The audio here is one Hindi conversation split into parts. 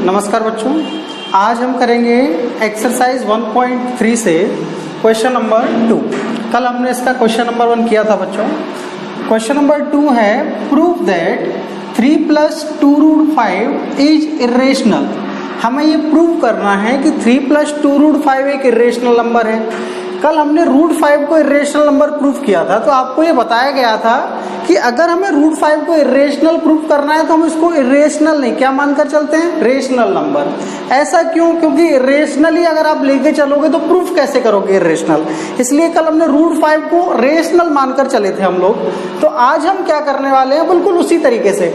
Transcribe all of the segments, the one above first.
नमस्कार बच्चों, आज हम करेंगे एक्सरसाइज 1.3 से क्वेश्चन नंबर 2। कल हमने इसका क्वेश्चन नंबर 1 किया था बच्चों। क्वेश्चन नंबर 2 है प्रूव दैट 3 + 2√5 इज इरेशनल। हमें ये प्रूव करना है कि 3 + 2√5 एक इरेशनल नंबर है। कल हमने √5 को इरेशनल नंबर प्रूव किया था, तो आपको ये बताया गया था कि अगर हमें √5 को इरेशनल प्रूव करना है तो हम इसको इरेशनल नहीं क्या मानकर चलते हैं, रेशनल नंबर। ऐसा क्यों? क्योंकि इरेशनली अगर आप लेके चलोगे तो प्रूफ कैसे करोगे इरेशनल। इसलिए कल हमने √5 को रेशनल मानकर चले थे हम लोग। तो आज हम क्या करने वाले हैं, बिल्कुल उसी तरीके से।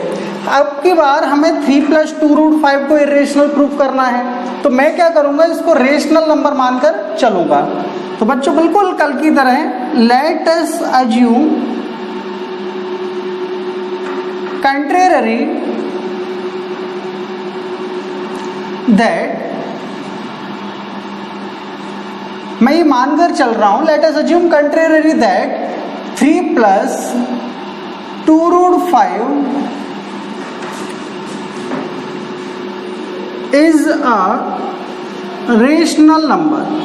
अब की बार हमें 3 + 2√5 को इरेशनल प्रूफ करना है, तो मैं क्या करूंगा, इसको रेशनल नंबर मानकर चलूंगा। तो बच्चों बिल्कुल कल की तरह let us assume contrary that, मैं ये मानकर चल रहा हूं, let us assume contrary that 3 + 2√5 is a rational number.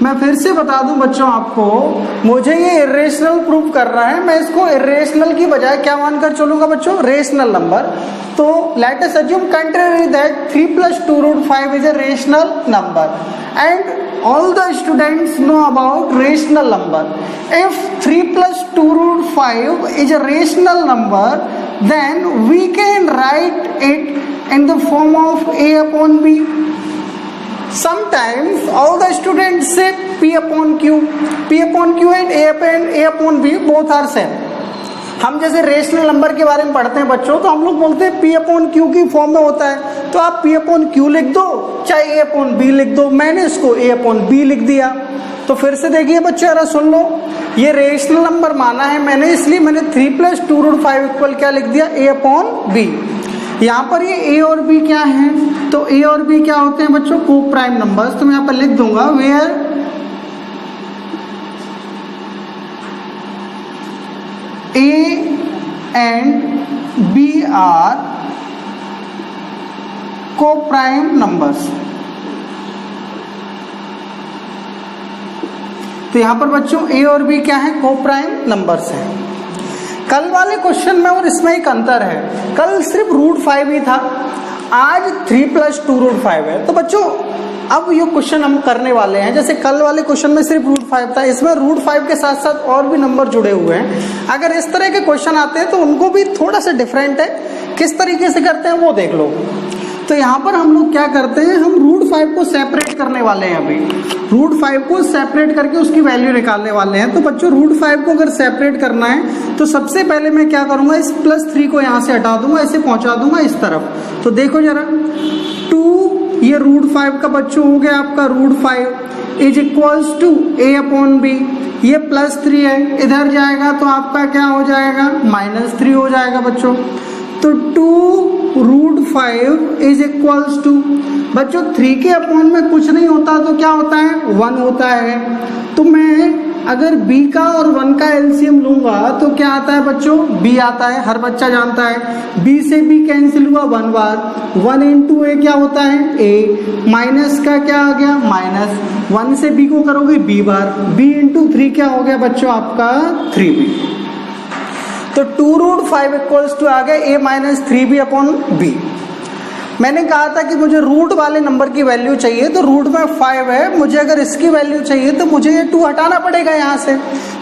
मैं फिर से बता दूं बच्चों आपको, मुझे ये इरेशनल प्रूव कर रहा है, मैं इसको इरेशनल की बजाय क्या मानकर चलूंगा बच्चों, रेशनल नंबर। तो let us assume contrary that 3 + 2√5 is a rational number and all the students know about rational number. If 3 + 2√5 is a rational number, then we can write it in the form of a/b. Sometimes all the students say p/q and a/b both are same. हम जैसे रेशनल नंबर के बारे में पढ़ते हैं बच्चों, तो हम लोग बोलते हैं p/q की फॉर्म में होता है, तो आप p/q लिख दो चाहे a/b लिख दो। मैंने इसको a/b लिख दिया। तो फिर से देखिए बच्चों, जरा सुन लो, ये रेशनल नंबर माना है मैंने, इसलिए मैंने 3 + 2√5 इक्वल क्या लिख दिया, a/b। यहाँ पर ये a और b क्या है, तो a और b क्या होते हैं बच्चों, को प्राइम नंबर्स। तो मैं यहाँ पर लिख दूंगा where a and b are coprime numbers. तो यहाँ पर बच्चों a और b क्या है, को प्राइम नंबर्स हैं। कल वाले क्वेश्चन में और इसमें एक अंतर है, कल सिर्फ √5 ही था, आज 3 + 2√5 है। तो बच्चों अब ये क्वेश्चन हम करने वाले हैं, जैसे कल वाले क्वेश्चन में सिर्फ √5 था, इसमें √5 के साथ साथ और भी नंबर जुड़े हुए हैं। अगर इस तरह के क्वेश्चन आते हैं तो उनको भी थोड़ा सा डिफरेंट है, किस तरीके से करते हैं वो देख लो। तो यहाँ पर हम लोग क्या करते हैं, हम √5 को सेपरेट करने वाले हैं। अभी √5 को सेपरेट करके उसकी वैल्यू निकालने वाले हैं। तो बच्चों √5 को अगर सेपरेट करना है तो सबसे पहले मैं क्या करूंगा, इस +3 को यहाँ से हटा दूंगा, ऐसे पहुंचा दूंगा इस तरफ। तो देखो जरा, 2 ये √5 का बच्चों हो गया आपका √5 इज इक्वल्स टू a/b। ये +3 है, इधर जाएगा तो आपका क्या हो जाएगा, -3 हो जाएगा बच्चों। तो 2√5 इज इक्वल्स टू, बच्चों 3 के अपॉन में कुछ नहीं होता तो क्या होता है, 1 होता है। तो मैं अगर b का और 1 का एलसीएम लूंगा तो क्या आता है बच्चों, b आता है, हर बच्चा जानता है। b से b कैंसिल हुआ 1 बार, 1 × a क्या होता है, a, माइनस का क्या आ गया, माइनस, 1 से b को करोगे b बार, b × 3 क्या हो गया बच्चों आपका 3b। तो 2√5 इक्वल्स टू आ गया a - 3b/b। मैंने कहा था कि मुझे रूट वाले नंबर की वैल्यू चाहिए, तो रूट में 5 है, मुझे अगर इसकी वैल्यू चाहिए तो मुझे ये 2 हटाना पड़ेगा यहाँ से।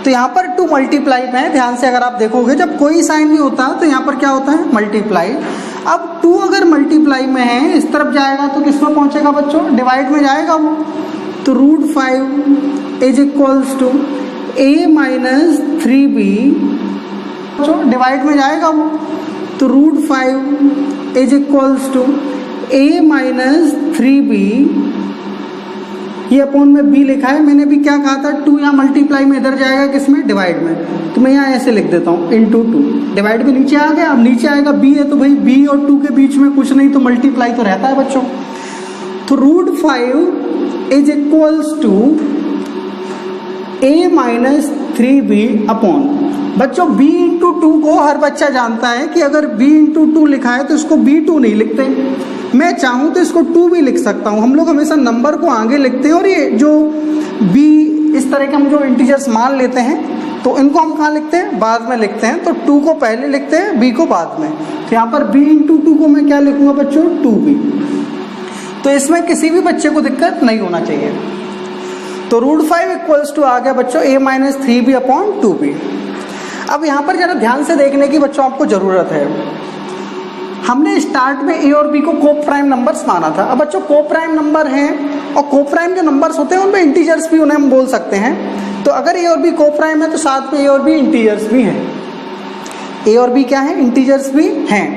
तो यहाँ पर 2 मल्टीप्लाई में है, ध्यान से अगर आप देखोगे, जब कोई साइन नहीं होता तो यहाँ पर क्या होता है, मल्टीप्लाई। अब 2 अगर मल्टीप्लाई में है, इस तरफ जाएगा तो किस में पहुंचेगा बच्चों, डिवाइड में जाएगा वो। तो √5 is equals to a - 3b, divide में जाएगा वो। तो √5 is equals to a - 3b, ये अपॉन में b लिखा है, मैंने भी क्या कहा था, 2 यहाँ मल्टीप्लाई में, इधर जाएगा किसमें, डिवाइड में। तो मैं यहाँ ऐसे लिख देता हूँ × 2, डिवाइड में नीचे आ गया। अब नीचे आएगा b है, तो भाई b और 2 के बीच में कुछ नहीं, तो मल्टीप्लाई तो रहता है बच्चों। तो √5 is equals to a - 3b upon, बच्चों b × टू को हर बच्चा जानता है कि अगर b इंटू टू लिखा है तो इसको b2 नहीं लिखते, मैं चाहूँ तो इसको 2 भी लिख सकता हूँ। हम लोग हमेशा नंबर को आगे लिखते हैं, और ये जो b इस तरह के हम जो इंटीजर्स मान लेते हैं तो इनको हम कहाँ लिखते हैं, बाद में लिखते हैं। तो 2 को पहले लिखते हैं, b को बाद में। तो यहाँ पर b इंटू टू को मैं क्या लिखूंगा बच्चों, 2b। तो इसमें किसी भी बच्चे को दिक्कत नहीं होना चाहिए। तो √5 इक्वल्स टू आ गया बच्चों a minus 3b upon 2b। अब यहाँ पर जरा ध्यान से देखने की बच्चों आपको जरूरत है। हमने स्टार्ट में a और b को को प्राइम नंबर्स माना था। अब बच्चों को प्राइम नंबर हैं, और को प्राइम जो नंबर्स होते हैं उनमें इंटीजर्स भी उन्हें हम बोल सकते हैं। तो अगर a और b को प्राइम है तो साथ में a और b इंटीजर्स भी हैं। a और b क्या है, इंटीजर्स भी हैं।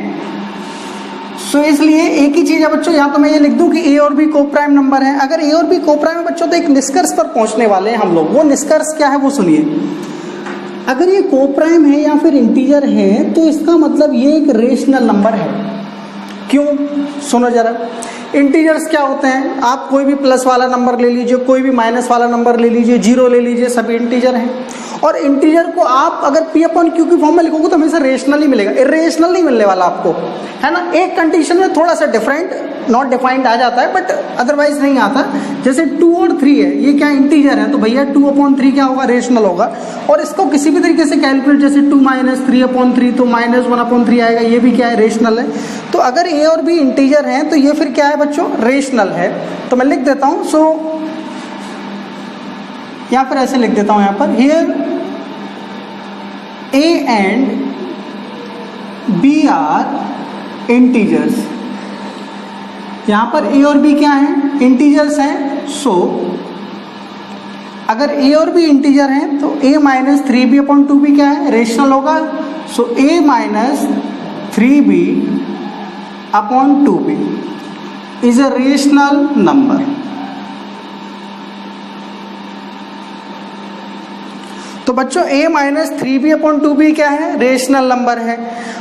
सो इसलिए एक ही चीज है बच्चों, यहाँ तो मैं ये लिख दूं कि a और b को प्राइम नंबर है। अगर a और b को प्राइम है बच्चों तो एक निष्कर्ष पर पहुंचने वाले हैं हम लोग। वो निष्कर्ष क्या है वो सुनिए। अगर ये को प्राइम है या फिर इंटीजर है तो इसका मतलब ये एक रेशनल नंबर है। क्यों, सुनो जरा। इंटीजर्स क्या होते हैं, आप कोई भी प्लस वाला नंबर ले लीजिए, कोई भी माइनस वाला नंबर ले लीजिए, 0 ले लीजिए, सभी इंटीजर हैं। और इंटीजर को आप अगर p अपॉन क्यू की फॉर्म में लिखोगे तो हमेशा रेशनल ही मिलेगा, इरेशनल नहीं मिलने वाला आपको, है ना। एक कंडीशन में थोड़ा सा डिफरेंट नॉट डिफाइंड आ जाता है, बट अदरवाइज नहीं आता। जैसे 2 और 3 है, ये क्या इंटीजर है, तो भैया 2 अपॉन 3 क्या होगा, रेशनल होगा। और इसको किसी भी तरीके से कैलकुलेट, जैसे 2 माइनस 3 अपॉन 3 तो माइनस 1 अपॉन 3 आएगा, ये भी क्या है, रेशनल है। तो अगर a और b इंटीजर हैं तो ये फिर क्या है बच्चों, रेशनल है। तो मैं लिख देता हूँ, सो यहाँ पर ऐसे लिख देता हूँ, यहाँ पर here a and b are integers. यहाँ पर a और b क्या है, इंटीजर्स हैं। सो अगर a और b इंटीजर हैं तो a minus 3b upon 2b क्या है, रेशनल होगा। सो a minus 3b upon 2b is a rational number. तो बच्चों a minus 3b upon 2b क्या है, रेशनल नंबर है।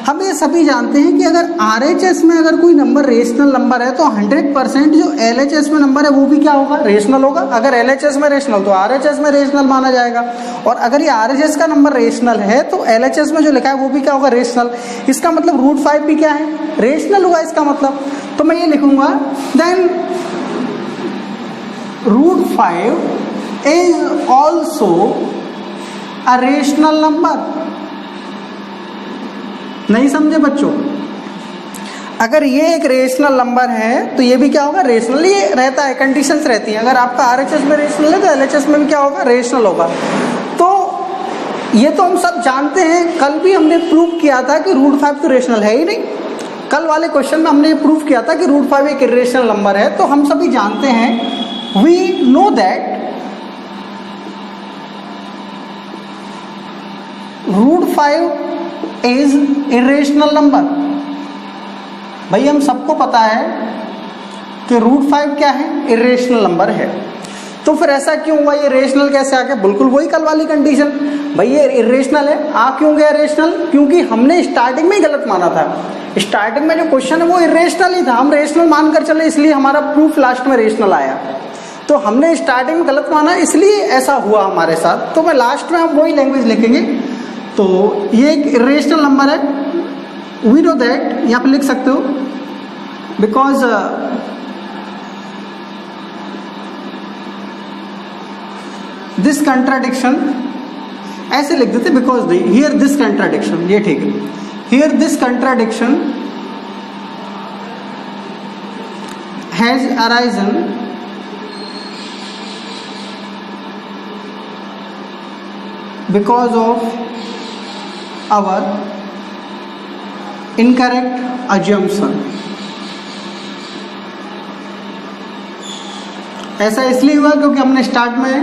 हम ये सभी जानते हैं कि अगर RHS में अगर कोई नंबर रेशनल नंबर है तो 100% जो LHS में नंबर है वो भी क्या होगा, रेशनल होगा। अगर LHS में रेशनल तो RHS में रेशनल माना जाएगा। और अगर ये RHS का नंबर रेशनल है तो LHS में जो लिखा है वो भी क्या होगा, रेशनल। इसका मतलब √5 भी क्या है, रेशनल होगा इसका मतलब। तो मैं ये लिखूंगा then √5 is also a rational number. नहीं समझे बच्चों, अगर ये एक रेशनल नंबर है तो ये भी क्या होगा, रेशनल। ये रहता है, कंडीशंस रहती हैं। अगर आपका RHS में रेशनल है तो LHS में भी क्या होगा, रेशनल होगा। तो ये तो हम सब जानते हैं, कल भी हमने प्रूव किया था कि √5 तो रेशनल है ही नहीं। कल वाले क्वेश्चन में हमने ये प्रूव किया था कि √5 एक इरेशनल नंबर है। तो हम सभी जानते हैं, we know that √5 is irrational number. भाई हम सबको पता है कि √5 क्या है, इरेशनल नंबर है। तो फिर ऐसा क्यों हुआ, ये रेशनल कैसे आ गया, बिल्कुल वही कल वाली कंडीशन। भाई ये इरेशनल है, आ क्यों गया रेशनल, क्योंकि हमने स्टार्टिंग में ही गलत माना था। स्टार्टिंग में जो क्वेश्चन है वो इरेशनल ही था, हम रेशनल मानकर चले, इसलिए हमारा प्रूफ लास्ट में रेशनल आया। तो हमने स्टार्टिंग में गलत माना, इसलिए ऐसा हुआ हमारे साथ। तो मैं लास्ट में हम वही लैंग्वेज लिखेंगे। तो ये एक इरेशनल नंबर है, वी नो दैट, यहाँ पे लिख सकते हो, बिकॉज दिस कंट्राडिक्शन, ऐसे लिख देते बिकॉज हियर दिस कंट्राडिक्शन, ये ठीक है, here this contradiction has arisen because of our incorrect assumption। ऐसा इसलिए हुआ क्योंकि हमने स्टार्ट में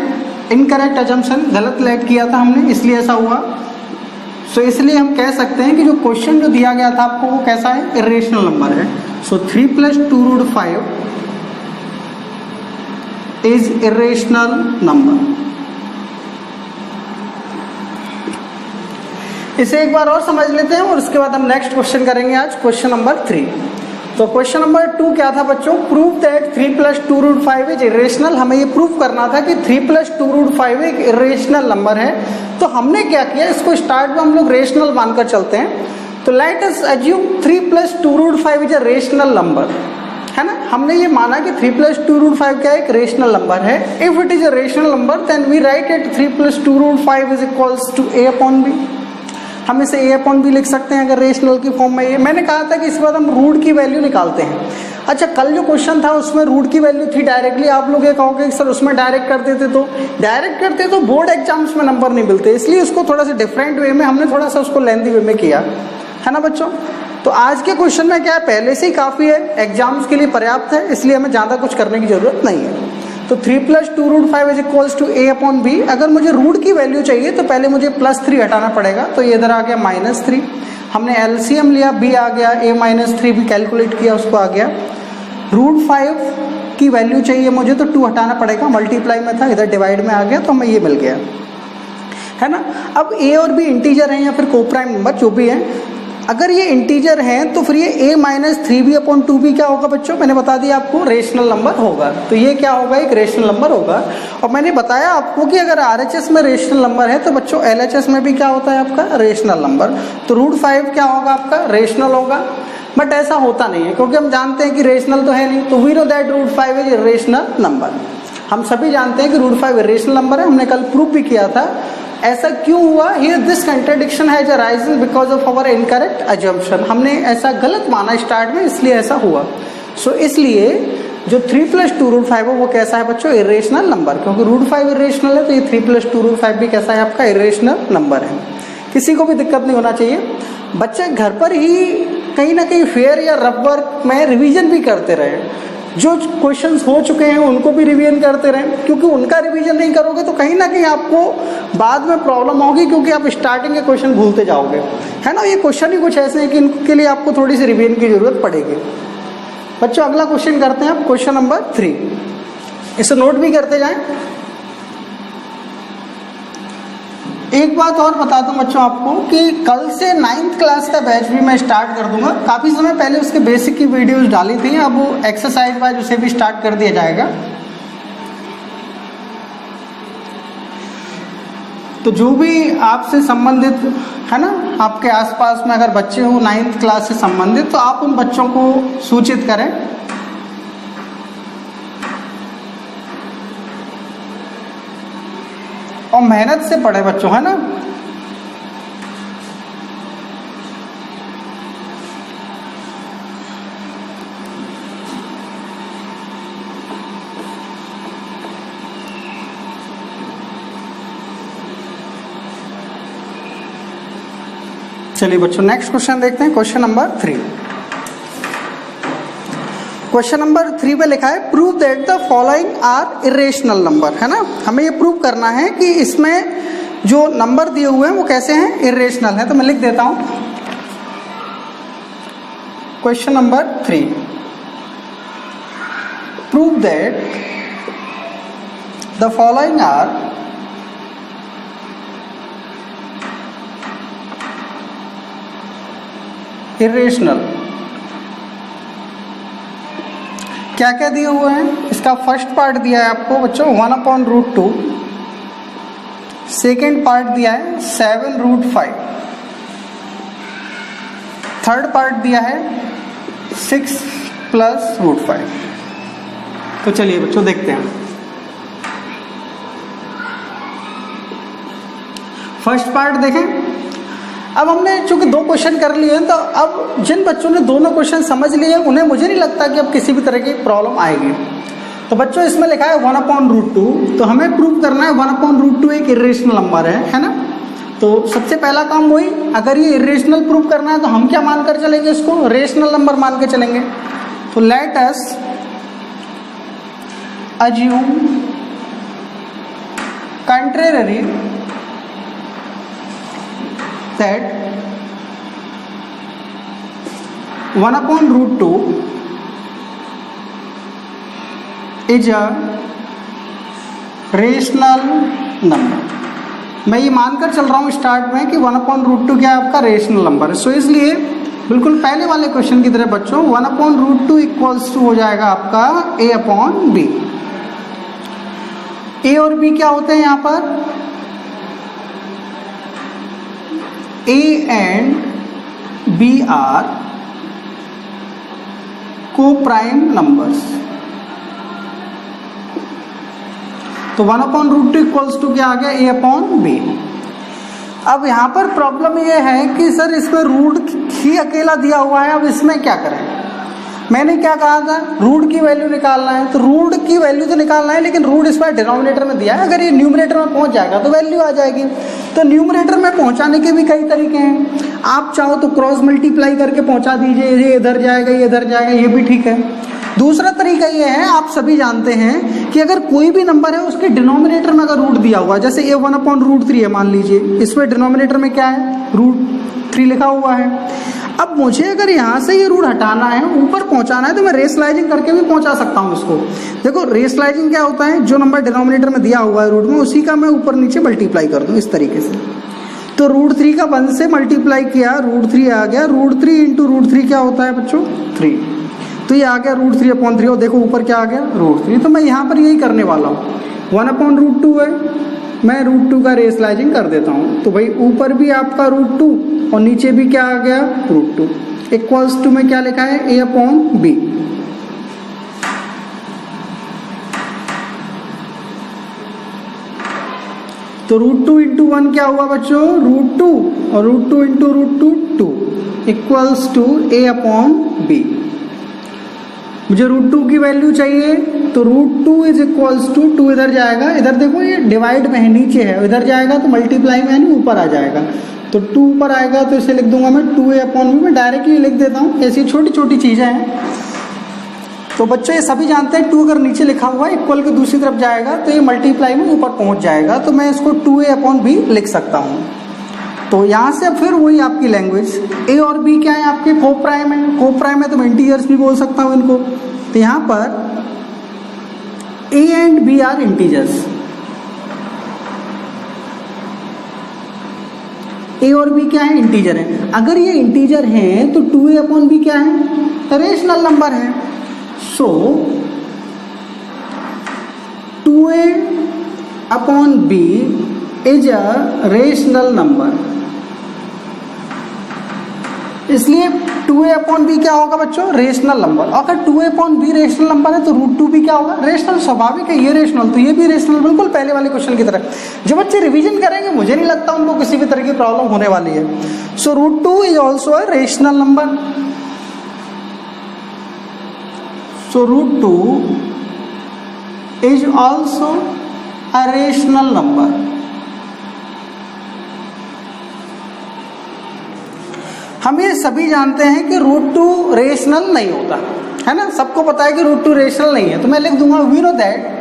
इनकरेक्ट assumption गलत लेट किया था हमने, इसलिए ऐसा हुआ। सो इसलिए हम कह सकते हैं कि जो क्वेश्चन जो दिया गया था आपको वो कैसा है, इरेशनल नंबर है। सो 3 + 2√5 इज इरेशनल नंबर। इसे एक बार और समझ लेते हैं और उसके बाद हम नेक्स्ट क्वेश्चन करेंगे आज, क्वेश्चन नंबर 3। तो क्वेश्चन नंबर 2 क्या था बच्चों, प्रूव दैट 3 + 2√5 इज इरेशनल। हमें ये प्रूव करना था कि 3 + 2√5 एक इरेशनल नंबर है। तो हमने क्या किया, इसको स्टार्ट में हम लोग रेशनल मानकर चलते हैं। तो let us assume 3 + 2√5 is a rational number, है ना। हमने ये माना कि 3 + 2√5 क्या एक रेशनल नंबर है। If it is a rational number then we write it 3 + 2√5 is equals to a/b। हम इसे a/b लिख सकते हैं अगर रेशनल की फॉर्म में। ये मैंने कहा था कि इसके बाद हम रूट की वैल्यू निकालते हैं। अच्छा, कल जो क्वेश्चन था उसमें रूट की वैल्यू थी डायरेक्टली। आप लोग ये कहोगे सर उसमें डायरेक्ट कर देते तो बोर्ड एग्जाम्स में नंबर नहीं मिलते, इसलिए उसको थोड़ा सा डिफरेंट वे में हमने थोड़ा सा उसको लेंथी वे में किया, है ना बच्चों। तो आज के क्वेश्चन में क्या है, पहले से ही काफ़ी है, एग्जाम्स के लिए पर्याप्त है, इसलिए हमें ज़्यादा कुछ करने की जरूरत नहीं है। तो 3 + 2√5 इज इक्वल्स टू a/b। अगर मुझे रूट की वैल्यू चाहिए तो पहले मुझे +3 हटाना पड़ेगा। तो ये इधर आ गया -3, हमने एलसीएम लिया, b आ गया, a-3 भी कैलकुलेट किया, उसको आ गया। √5 की वैल्यू चाहिए मुझे तो 2 हटाना पड़ेगा, मल्टीप्लाई में था, इधर डिवाइड में आ गया, तो हमें ये मिल गया, है ना। अब a और b इंटीजर हैं या फिर कोप्राइम नंबर जो भी है, अगर ये इंटीजर हैं तो फिर ये a-3b/2b क्या होगा बच्चों, मैंने बता दिया आपको, रेशनल नंबर होगा। तो ये क्या होगा, एक रेशनल नंबर होगा। और मैंने बताया आपको कि अगर RHS में रेशनल नंबर है तो बच्चों LHS में भी क्या होता है आपका, रेशनल नंबर। तो √5 क्या होगा आपका, रेशनल होगा। बट ऐसा होता नहीं है क्योंकि हम जानते हैं कि रेशनल तो है नहीं। तो we know that √5 is rational number. हम सभी जानते हैं कि √5 रेशनल नंबर है, हमने कल प्रूव भी किया था। ऐसा क्यों हुआ, here this contradiction has arisen because of our incorrect assumption. हमने ऐसा गलत माना स्टार्ट में, इसलिए ऐसा हुआ। सो इसलिए जो 3 + 2√5 है वो कैसा है बच्चों, इरेशनल नंबर। क्योंकि √5 इरेशनल है तो ये 3 + 2√5 भी कैसा है आपका, इरेशनल नंबर है। किसी को भी दिक्कत नहीं होना चाहिए। बच्चे घर पर ही कहीं ना कहीं फेयर या रफ वर्क में रिवीजन भी करते रहे, जो क्वेश्चंस हो चुके हैं उनको भी रिवीजन करते रहें, क्योंकि उनका रिवीजन नहीं करोगे तो कहीं ना कहीं आपको बाद में प्रॉब्लम होगी, क्योंकि आप स्टार्टिंग के क्वेश्चन भूलते जाओगे, है ना। ये क्वेश्चन ही कुछ ऐसे हैं कि इनके लिए आपको थोड़ी सी रिवीजन की जरूरत पड़ेगी। बच्चों अगला क्वेश्चन करते हैं आप, क्वेश्चन नंबर 3, इसे नोट भी करते जाएं। एक बात और बता दूं बच्चों आपको कि कल से 9th क्लास का बैच भी मैं स्टार्ट कर दूंगा। काफ़ी समय पहले उसके बेसिक की वीडियोस डाली थी, अब वो एक्सरसाइज वाइज उसे भी स्टार्ट कर दिया जाएगा। तो जो भी आपसे संबंधित है ना, आपके आसपास में अगर बच्चे हो 9th क्लास से संबंधित, तो आप उन बच्चों को सूचित करें। और मेहनत से पढ़े बच्चों, है ना। चलिए बच्चों नेक्स्ट क्वेश्चन देखते हैं, क्वेश्चन नंबर 3। क्वेश्चन नंबर 3 पे लिखा है prove that the following are irrational number, है ना। हमें ये प्रूव करना है कि इसमें जो नंबर दिए हुए हैं वो कैसे हैं, इरेशनल है। तो मैं लिख देता हूं question number 3, prove that the following are irrational. क्या क्या दिए हुए हैं, इसका फर्स्ट पार्ट दिया है आपको बच्चों 1/√2, सेकेंड पार्ट दिया है 7√5, थर्ड पार्ट दिया है 6 + √5। तो चलिए बच्चों देखते हैं। फर्स्ट पार्ट देखें। अब हमने चूंकि 2 क्वेश्चन कर लिए हैं, तो अब जिन बच्चों ने दोनों क्वेश्चन समझ लिए उन्हें मुझे नहीं लगता कि अब किसी भी तरह की प्रॉब्लम आएगी। तो बच्चों इसमें लिखा है 1/√2, तो हमें प्रूव करना है 1/√2 एक इरेशनल नंबर है ना। तो सबसे पहला काम वही, अगर ये इरेशनल प्रूव करना है तो हम क्या मानकर चलेंगे, इसको रेशनल नंबर मान के चलेंगे। तो let us assume contrary that 1/√2 is a rational number. मैं ये मानकर चल रहा हूँ स्टार्ट में कि 1/√2 क्या है आपका रेशनल नंबर है। सो इसलिए बिल्कुल पहले वाले क्वेश्चन की तरह बच्चों 1/√2 इक्वल्स टू हो जाएगा आपका a/b। a और b क्या होते हैं यहाँ पर, a and b are coprime numbers. तो 1/√2 इक्वल्स टू क्या आ गया a/b। अब यहाँ पर प्रॉब्लम ये है कि सर इसमें रूट ही अकेला दिया हुआ है, अब इसमें क्या करें। मैंने क्या कहा था, रूट की वैल्यू निकालना है, तो रूट की वैल्यू तो निकालना है, लेकिन रूट इस बार डिनोमिनेटर में दिया है, अगर ये न्यूमरेटर में पहुंच जाएगा तो वैल्यू आ जाएगी। तो न्यूमरेटर में पहुंचाने के भी कई तरीके हैं, आप चाहो तो क्रॉस मल्टीप्लाई करके पहुंचा दीजिए, ये इधर जाएगा ये इधर जाएगा, ये भी ठीक है। दूसरा तरीका ये है, आप सभी जानते हैं कि अगर कोई भी नंबर है उसके डिनोमिनेटर में अगर रूट दिया हुआ है, जैसे ये 1/√3 है मान लीजिए, इसमें डिनोमिनेटर में क्या है, √3 लिखा हुआ है। अब मुझे अगर यहाँ से ये रूट हटाना है, ऊपर पहुंचाना है, तो मैं रेशनलाइजिंग करके भी पहुंचा सकता हूँ इसको। देखो रेशनलाइजिंग क्या होता है, जो नंबर डिनोमिनेटर में दिया हुआ है रूट में, उसी का मैं ऊपर नीचे मल्टीप्लाई कर दूँ इस तरीके से। तो √3 का 1 से मल्टीप्लाई किया, √3 आ गया, √3 इंटू √3 क्या होता है बच्चों 3, तो ये आ गया √3/3। और देखो ऊपर क्या आ गया √3। तो मैं यहाँ पर यही करने वाला हूँ, 1/√2 है, मैं √2 का रेशनलाइजिंग कर देता हूँ। तो भाई ऊपर भी आपका √2 और नीचे भी क्या आ गया √2 इक्वल्स टू में क्या लिखा है a/b। तो √2 इंटू 1 क्या हुआ बच्चों √2, और √2 इंटू √2 2 इक्वल्स टू a/b। मुझे √2 की वैल्यू चाहिए, तो √2 इज इक्वल्स टू 2 इधर जाएगा, इधर देखो ये डिवाइड में है, नीचे है, इधर जाएगा तो मल्टीप्लाई में यानी ऊपर आ जाएगा। तो 2 ऊपर आएगा तो इसे लिख दूंगा मैं 2a/b, मैं डायरेक्टली लिख देता हूँ। ऐसी छोटी छोटी चीज़ें हैं। तो बच्चों ये सभी जानते हैं 2 अगर नीचे लिखा हुआ है इक्वल के दूसरी तरफ जाएगा तो ये मल्टीप्लाई में ऊपर पहुँच जाएगा, तो मैं इसको 2a/b लिख सकता हूँ। तो यहाँ से फिर वही आपकी लैंग्वेज, a और b क्या है आपके को प्राइम है, को प्राइम है तो मैं इंटीजर्स भी बोल सकता हूँ इनको। तो यहाँ पर a and b are integers, a और b क्या है इंटीजर है। अगर ये इंटीजर हैं तो 2a/b क्या है रेशनल नंबर है। सो 2a/b is a rational number, इसलिए 2a/b क्या होगा बच्चों रेशनल नंबर। अगर 2a/b रेशनल नंबर है तो √2 भी क्या होगा रेशनल, स्वाभाविक है, ये रेशनल तो ये भी रेशनल, बिल्कुल पहले वाले क्वेश्चन की तरह। जो बच्चे रिवीजन करेंगे मुझे नहीं लगता उनको किसी भी तरह की प्रॉब्लम होने वाली है। सो √2 is also a rational number. So √2 is also a rational number. हम ये सभी जानते हैं कि √2 रेशनल नहीं होता है ना, सबको पता है कि √2 रेशनल नहीं है। तो मैं लिख दूंगा we know that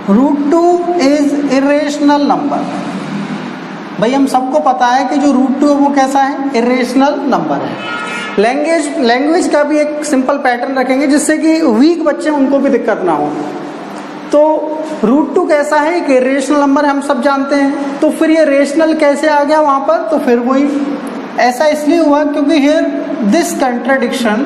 √2 is irrational number. भाई हम सबको पता है कि जो √2 है वो कैसा है इरेशनल नंबर है। लैंग्वेज का भी एक सिंपल पैटर्न रखेंगे जिससे कि वीक बच्चे उनको भी दिक्कत ना हो। तो √2 कैसा है एक रेशनल नंबर हम सब जानते हैं, तो फिर ये रेशनल कैसे आ गया वहां पर, तो फिर वही ऐसा इसलिए हुआ क्योंकि here this contradiction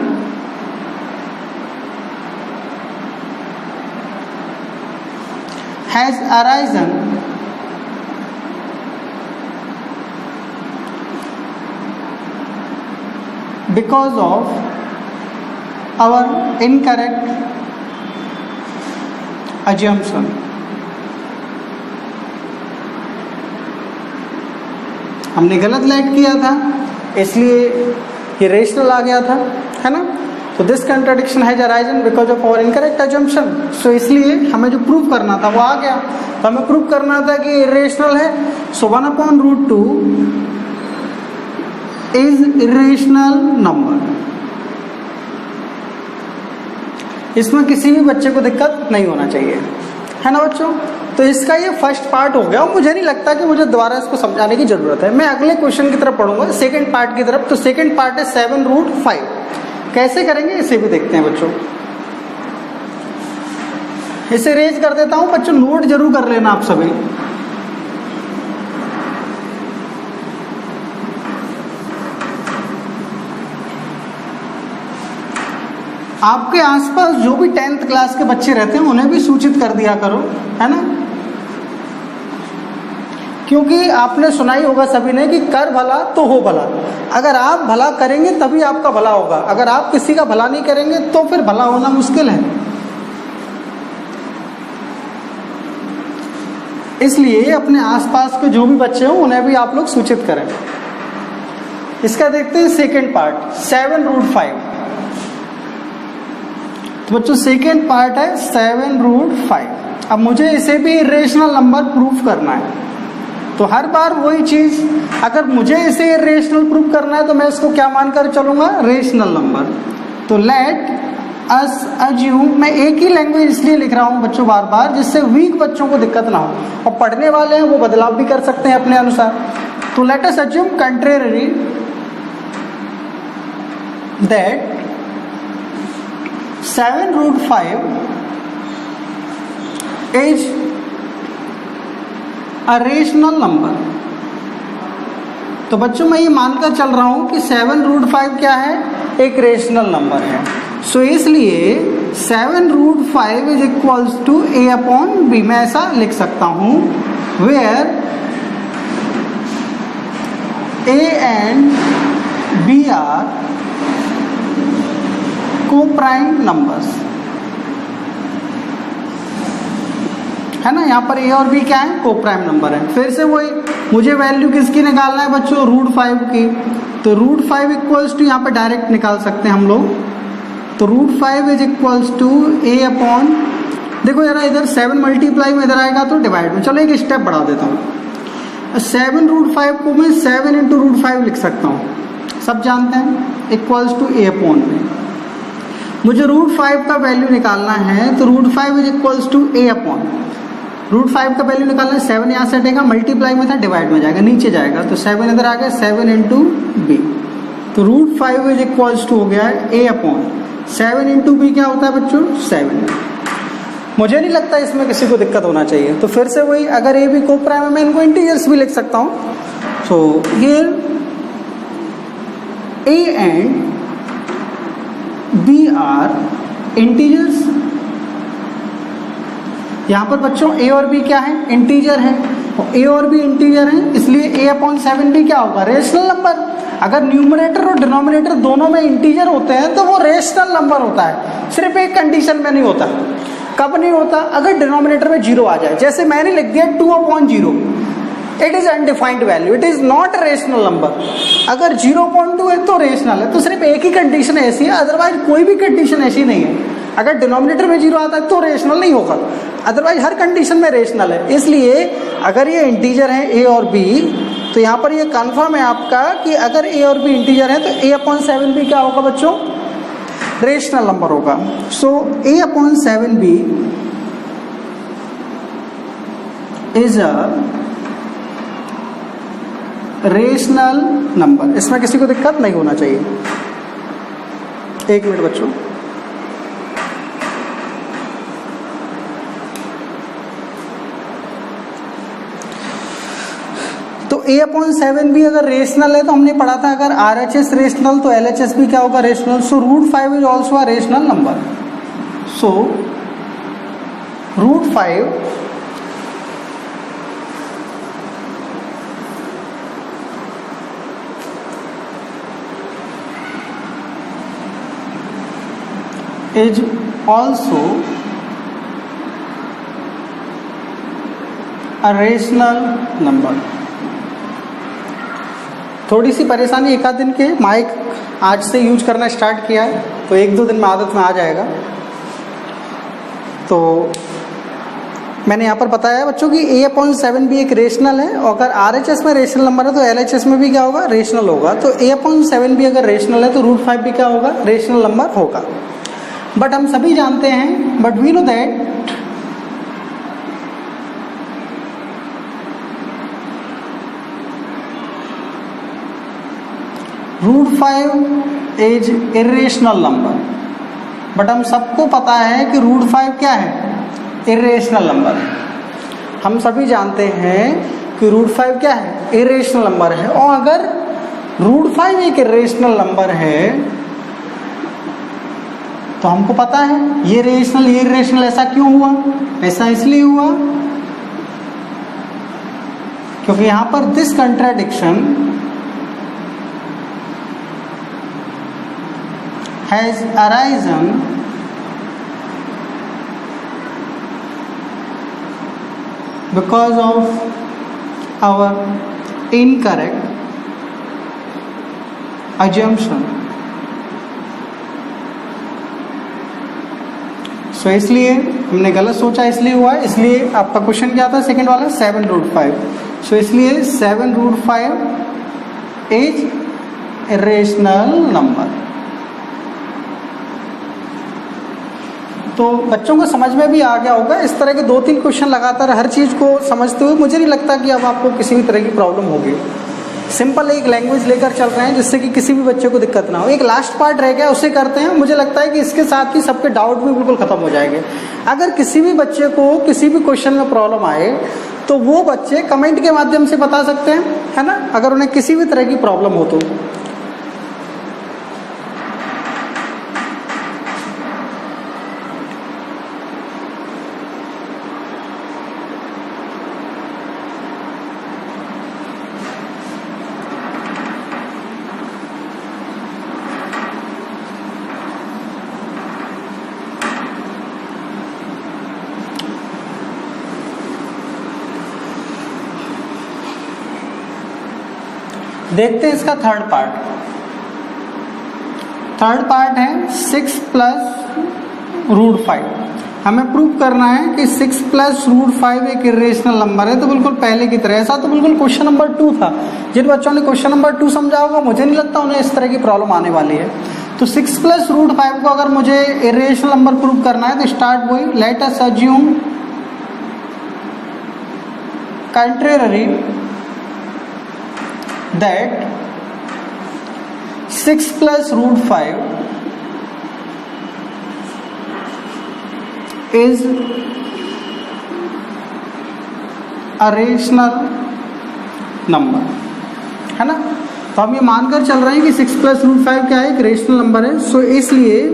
has arisen because of our incorrect assumption। हमने गलत लेट किया था इसलिए ये रेशनल आ गया था, है ना। तो this contradiction has arisen because of our incorrect assumption. So इसलिए हमें जो प्रूव करना था वो आ गया। तो हमें प्रूव करना था कि इरेशनल है। सो 1/√2 इज इरेशनल नंबर। इसमें किसी भी बच्चे को दिक्कत नहीं होना चाहिए, है ना बच्चों। तो इसका ये फर्स्ट पार्ट हो गया और मुझे नहीं लगता कि मुझे दोबारा इसको समझाने की जरूरत है। मैं अगले क्वेश्चन की तरफ पढ़ूंगा, सेकंड पार्ट की तरफ। तो सेकंड पार्ट है 7√5। कैसे करेंगे इसे भी देखते हैं बच्चों। इसे रेज कर देता हूं बच्चों, नोट जरूर कर लेना आप सभी। आपके आसपास जो भी 10th क्लास के बच्चे रहते हैं उन्हें भी सूचित कर दिया करो, है ना, क्योंकि आपने सुना ही होगा सभी ने कि कर भला तो हो भला। अगर आप भला करेंगे तभी आपका भला होगा, अगर आप किसी का भला नहीं करेंगे तो फिर भला होना मुश्किल है। इसलिए अपने आसपास के जो भी बच्चे हों उन्हें भी आप लोग सूचित करें। इसका देखते हैं सेकेंड पार्ट, 7√5। तो बच्चों सेकेंड पार्ट है 7√5। अब मुझे इसे भी इरेशनल नंबर प्रूफ करना है। तो हर बार वही चीज, अगर मुझे इसे इरेशनल प्रूफ करना है तो मैं इसको क्या मानकर चलूंगा, रेशनल नंबर। तो लेट अस अज्यूम, मैं एक ही लैंग्वेज इसलिए लिख रहा हूं बच्चों बार बार जिससे वीक बच्चों को दिक्कत ना हो, और पढ़ने वाले हैं वो बदलाव भी कर सकते हैं अपने अनुसार। तो let us assume contrary that 7√5 is a rational number. तो बच्चों मैं ये मानकर चल रहा हूं कि 7√5 क्या है, एक रेशनल नंबर है। सो इसलिए 7√5 इज इक्वल्स टू a/b। मैं ऐसा लिख सकता हूं where a and b are coprime numbers, है ना। यहाँ पर a और b क्या है, को-प्राइम नंबर है। फिर से वही, मुझे वैल्यू किसकी निकालना है बच्चों, √5 की। तो √5 इक्वल्स टू, यहाँ पर डायरेक्ट निकाल सकते हैं हम लोग। तो √5 इज इक्वल्स टू a/, देखो जरा इधर 7 मल्टीप्लाई में इधर आएगा तो डिवाइड में। चलो एक स्टेप बढ़ा देता हूँ। 7√5 को मैं 7 × √5 लिख सकता हूँ, सब जानते हैं, इक्वल्स टू a/b। मुझे √5 का वैल्यू निकालना है तो √5 इज इक्वल्स टू a/, √5 का वैल्यू निकालना है, 7 यहाँ से हटेगा, मल्टीप्लाई में था, डिवाइड में जाएगा, नीचे जाएगा, तो 7 इधर आ गया, 7 × b। तो √5 इज इक्वल्स टू हो गया है a/, 7 × b क्या होता है बच्चों, 7। मुझे नहीं लगता इसमें kiसी को दिक्कत होना चाहिए। तो फिर से वही, अगर a b को-प्राइम है मैं इनको इंटीजर्स भी लिख सकता हूँ। So here a and b are integers. यहाँ पर बच्चों a और b क्या है, इंटीजर है, a और b इंटीजर है, इसलिए a/7b क्या होगा, रेशनल नंबर। अगर न्यूमरेटर और डिनोमिनेटर दोनों में इंटीजर होते हैं तो वो रेशनल नंबर होता है। सिर्फ एक कंडीशन में नहीं होता। कब नहीं होता, अगर डिनोमिनेटर में 0 आ जाए। जैसे मैंने लिख दिया 2/0, it is undefined value, it is not rational number. अगर 0.2 है तो रेशनल है। तो सिर्फ एक ही कंडीशन ऐसी है, अदरवाइज कोई भी कंडीशन ऐसी नहीं है। अगर डिनोमिनेटर में 0 आता है तो रेशनल नहीं होगा, अदरवाइज हर कंडीशन में रेशनल है। इसलिए अगर ये इंटीजर है a और b, तो यहाँ पर ये कंफर्म है आपका कि अगर a और b इंटीजर है तो a/7b क्या होगा बच्चों, रेशनल नंबर होगा। सो a/7b is a rational number. इसमें किसी को दिक्कत नहीं होना चाहिए। एक मिनट बच्चों, तो a/7b अगर रेशनल है तो हमने पढ़ा था अगर RHS रेशनल तो LHS भी क्या होगा, rational. So √5 is also a rational number. So √5 is also a rational number। थोड़ी सी परेशानी एक आध दिन के, माइक आज से यूज करना स्टार्ट किया है तो 1-2 दिन में आदत में आ जाएगा। तो मैंने यहाँ पर बताया बच्चों कि a/7b एक रेशनल है, और अगर RHS में रेशनल नंबर है तो LHS में भी क्या होगा, रेशनल होगा। तो a/7b अगर रेशनल है तो √5 भी क्या होगा, रेशनल नंबर होगा। बट हम सभी जानते हैं, but we know that √5 is irrational number. But हम सबको पता है कि √5 क्या है, इरेशनल नंबर। हम सभी जानते हैं कि √5 क्या है, इरेशनल नंबर है। और अगर √5 एक इरेशनल नंबर है तो हमको पता है ये रेशनल ये इरेशनल, ऐसा क्यों हुआ? ऐसा इसलिए हुआ क्योंकि यहां पर this contradiction has arisen because of our incorrect assumption. So इसलिए हमने गलत सोचा, इसलिए हुआ है। इसलिए आपका क्वेश्चन क्या था सेकंड वाला? 7√5। सो इसलिए 7√5 इज इरेशनल नंबर। तो बच्चों को समझ में भी आ गया होगा। इस तरह के 2-3 क्वेश्चन लगातार हर चीज को समझते हुए मुझे नहीं लगता कि अब आपको किसी भी तरह की प्रॉब्लम होगी। सिंपल एक लैंग्वेज लेकर चल रहे हैं जिससे कि किसी भी बच्चे को दिक्कत ना हो। एक लास्ट पार्ट रह गया, उसे करते हैं। मुझे लगता है कि इसके साथ ही सबके डाउट भी बिल्कुल खत्म हो जाएंगे। अगर किसी भी बच्चे को किसी भी क्वेश्चन में प्रॉब्लम आए तो वो बच्चे कमेंट के माध्यम से बता सकते हैं, है ना, अगर उन्हें किसी भी तरह की प्रॉब्लम हो तो। देखते हैं इसका थर्ड पार्ट। थर्ड पार्ट है 6+√5। हमें प्रूव करना है कि 6+√5 एक इरेशनल नंबर है। तो बिल्कुल पहले की तरह, ऐसा तो बिल्कुल क्वेश्चन नंबर 2 था। जिन बच्चों ने क्वेश्चन नंबर 2 समझा होगा, मुझे नहीं लगता उन्हें इस तरह की प्रॉब्लम आने वाली है। तो 6+√5 को अगर मुझे इरेशनल नंबर प्रूव करना है तो स्टार्ट वही, let us assume contrary that 6+√5 is a rational number, है ना। तो हम ये मानकर चल रहे हैं कि 6+√5 क्या है? एक रेशनल नंबर है। सो इसलिए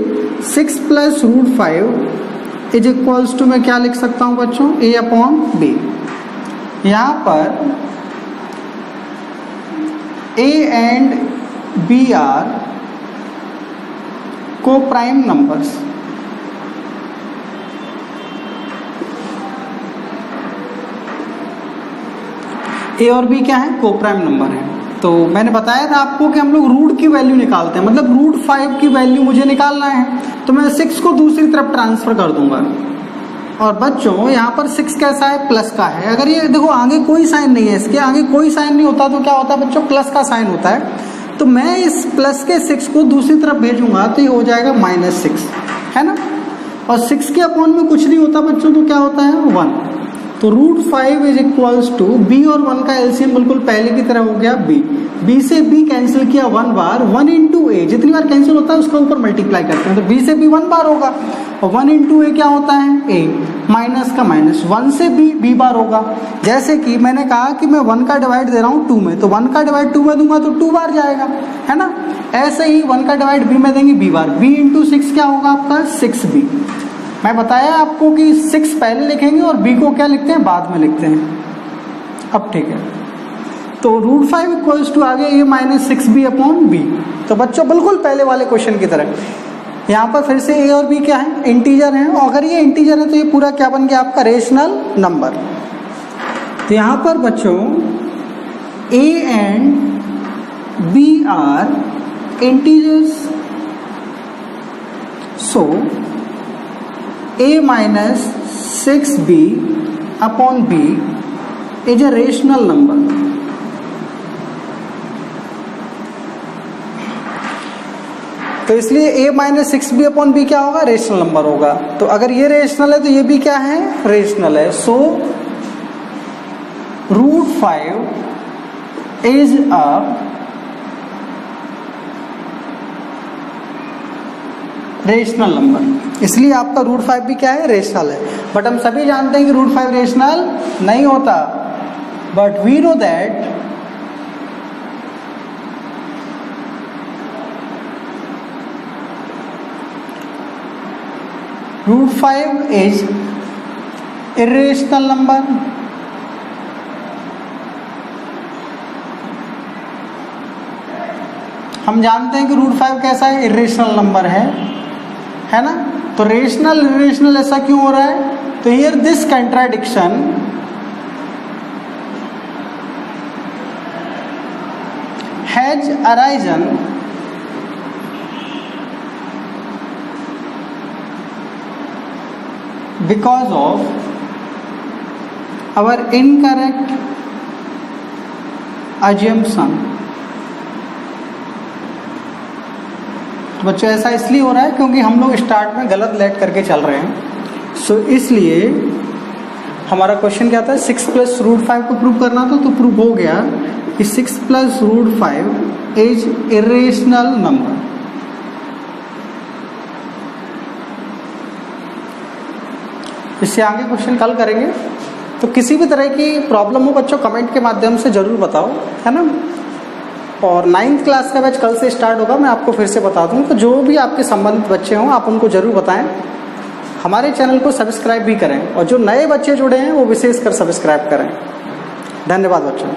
6+√5 इज इक्वल्स टू, मैं क्या लिख सकता हूं बच्चों? A/B। यहां पर A and B are co-prime numbers। A और B क्या है? को-प्राइम नंबर है। तो मैंने बताया था आपको कि हम लोग रूट की वैल्यू निकालते हैं, मतलब √5 की वैल्यू मुझे निकालना है तो मैं 6 को दूसरी तरफ ट्रांसफर कर दूंगा। और बच्चों यहाँ पर 6 कैसा है? प्लस का है। अगर ये देखो आगे कोई साइन नहीं है, इसके आगे कोई साइन नहीं होता तो क्या होता है बच्चों? प्लस का साइन होता है। तो मैं इस प्लस के 6 को दूसरी तरफ भेजूंगा तो ये हो जाएगा -6, है ना। और 6 के अपॉन में कुछ नहीं होता बच्चों, तो क्या होता है? 1। तो √5 इज इक्वल्स टू B और 1 का एलसीएम बिल्कुल पहले की तरह हो गया B। B से B कैंसिल किया 1 बार, 1 × A जितनी बार कैंसिल होता है उसका ऊपर मल्टीप्लाई करते हैं। तो B से B 1 बार होगा और 1 × A क्या होता है? A। माइनस का माइनस, 1 से B बार होगा। जैसे कि मैंने कहा कि मैं 1 का डिवाइड दे रहा हूँ 2 में, तो 1 का डिवाइड 2 में दूंगा तो 2 बार जाएगा, है ना। ऐसे ही 1 का डिवाइड B में देंगे B बार। B × 6 क्या होगा आपका? 6B। मैं बताया आपको कि 6 पहले लिखेंगे और B को क्या लिखते हैं? बाद में लिखते हैं। अब ठीक है, तो √5 इक्वल्स टू आगे A -6B/B। तो बच्चों बिल्कुल पहले वाले क्वेश्चन की तरह यहाँ पर फिर से A और B क्या है? इंटीजर हैं। और अगर ये इंटीजर है तो ये पूरा क्या बन गया आपका? Rational number. तो यहाँ पर बच्चों A and B are integers, so A -6B/B is a rational number। तो इसलिए A -6B/B क्या होगा? रेशनल नंबर होगा। तो अगर ये रेशनल है तो ये भी क्या है? रेशनल है। सो √5 इज अ रेशनल नंबर। इसलिए आपका √5 भी क्या है? रेशनल है। बट हम सभी जानते हैं कि √5 रेशनल नहीं होता। But we know that √5 is irrational number. हम जानते हैं कि √5 कैसा है, इरेशनल नंबर है ना। तो रेशनल इरेशनल ऐसा क्यों हो रहा है? तो here this contradiction has arisen because of our incorrect assumption। तो बच्चों ऐसा इसलिए हो रहा है क्योंकि हम लोग स्टार्ट में गलत लेट करके चल रहे हैं। सो इसलिए हमारा क्वेश्चन क्या था, 6 + √5 को प्रूव करना था, तो प्रूव हो गया कि 6 + √5 इज इरेशनल नंबर। इससे आगे क्वेश्चन कल करेंगे। तो किसी भी तरह की प्रॉब्लम हो बच्चों कमेंट के माध्यम से जरूर बताओ, है ना। और 9th क्लास का बैच कल से स्टार्ट होगा, मैं आपको फिर से बता दूं। तो जो भी आपके संबंधित बच्चे हों आप उनको जरूर बताएं, हमारे चैनल को सब्सक्राइब भी करें, और जो नए बच्चे जुड़े हैं वो विशेषकर सब्सक्राइब करें। धन्यवाद बच्चों।